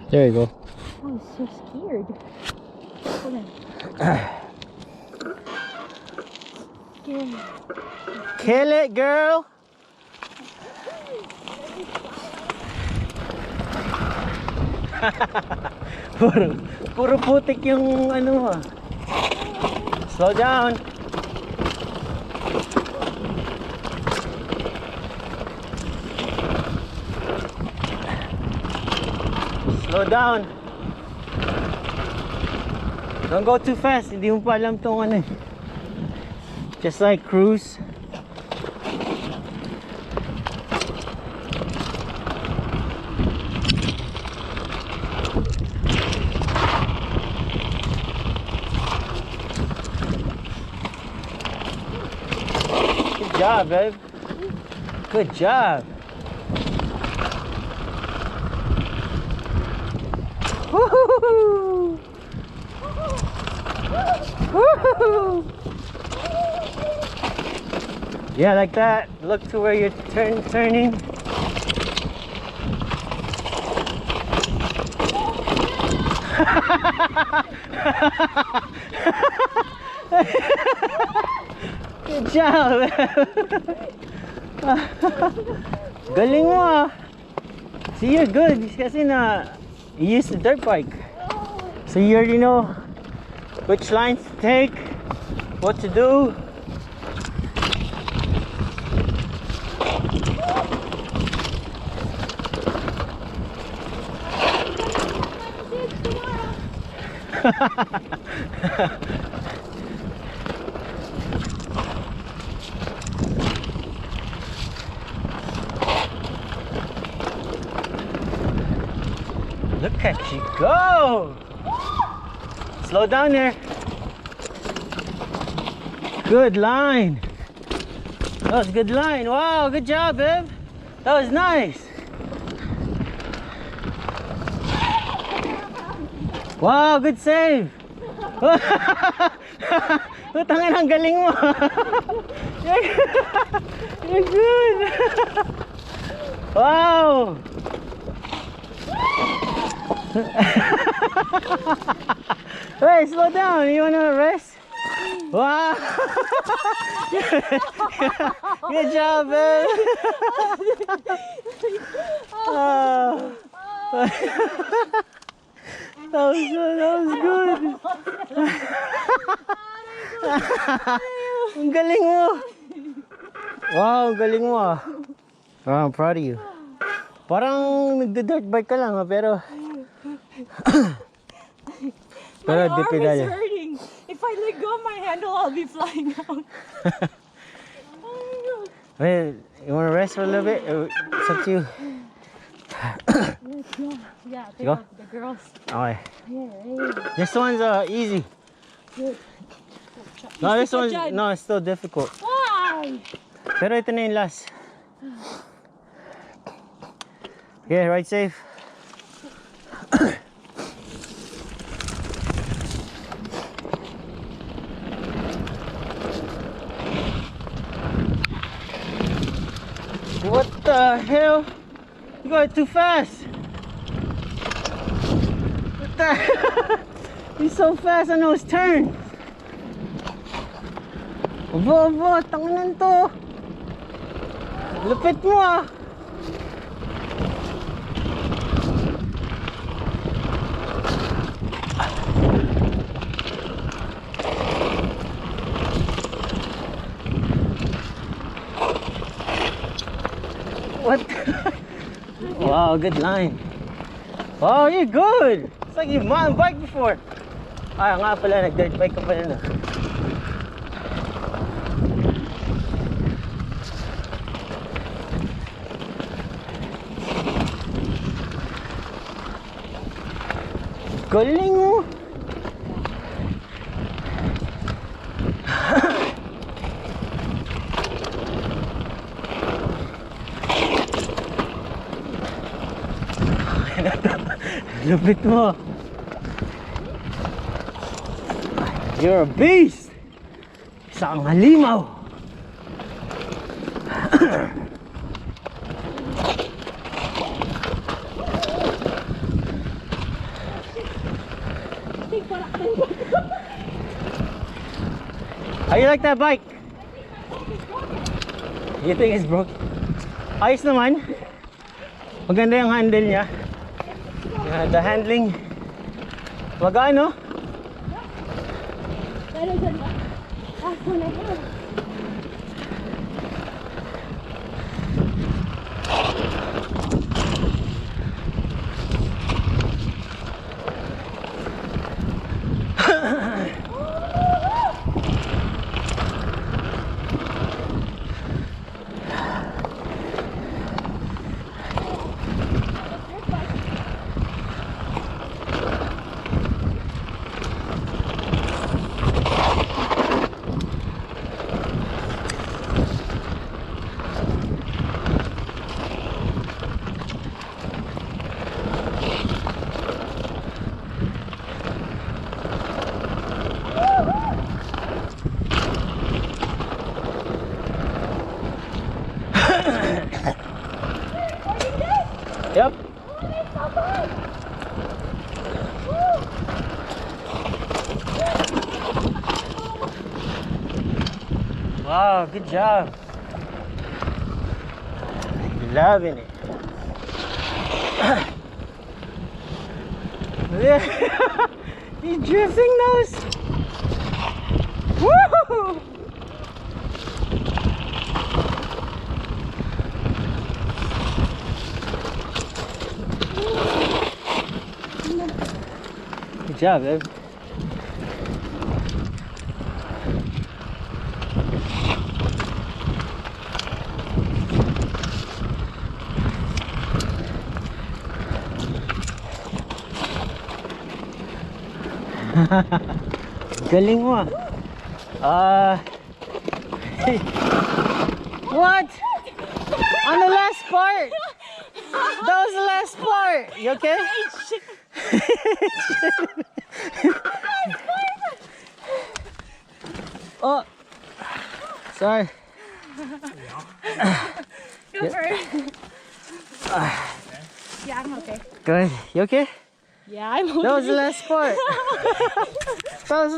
There you go. Oh, I'm so scared. Hold on. Scared. Kill it, girl. puro putik yung ano mo. Slow down. Slow down. Don't go too fast. Hindi mo pa alam tong ano eh. Just like cruise. Good job, babe. Good job. Woohoo! Woohoo! Yeah, like that. Look to where you're turning. Good job. Galing mo ah. See, you're good kasi na you used the dirt bike. So you already know which lines to take, what to do. Look at you go! Slow down there. Good line. That was a good line. Wow, good job, babe. That was nice. Wow, good save. Utangin, ang galing mo. You're good. Wow. Hey, slow down. You wanna rest? Wow. Good job, babe. Oh. That was good. That was good. Ang galing mo. Wow, ang galing mo ah. Wow, I'm proud of you. Parang nagda-dirt bike ka lang pero My arm is hurting. If I let go of my handle, I'll be flying out. Oh my god. Wait, you wanna rest for a little bit? It's up to you. Let's go. Yeah, Go? the girls. Okay. Yeah. This one's easy. Good. No, this one's no, it's still difficult. Why? Pero ito na yung last. Yeah, right safe. What the hell? You going too fast. What the hell? He's so fast on those turns. Abo, tanginan to. Lupit mo ah. What? Wow, good line. Oh, you're good. It's like you've mountain bike before. Ah, nga pala, nag-dirt bike ka pala na. Galing mo. Lupit mo. You're a beast. Isang halimaw. How you like that bike? You think it's broke? Ayos naman. Maganda yung handle niya. The handling. Magano? Pero dyan ba? Ako na yun. Yep. Wow, good job. Loving it. He's drifting those. Woo! Good job, babe. Galing mo ah. What? On the last part. That was the last part. You okay? Oh, sorry. Go for it. Yeah, I'm okay. Good. You okay? Yeah, I'm okay. That was the last part. That was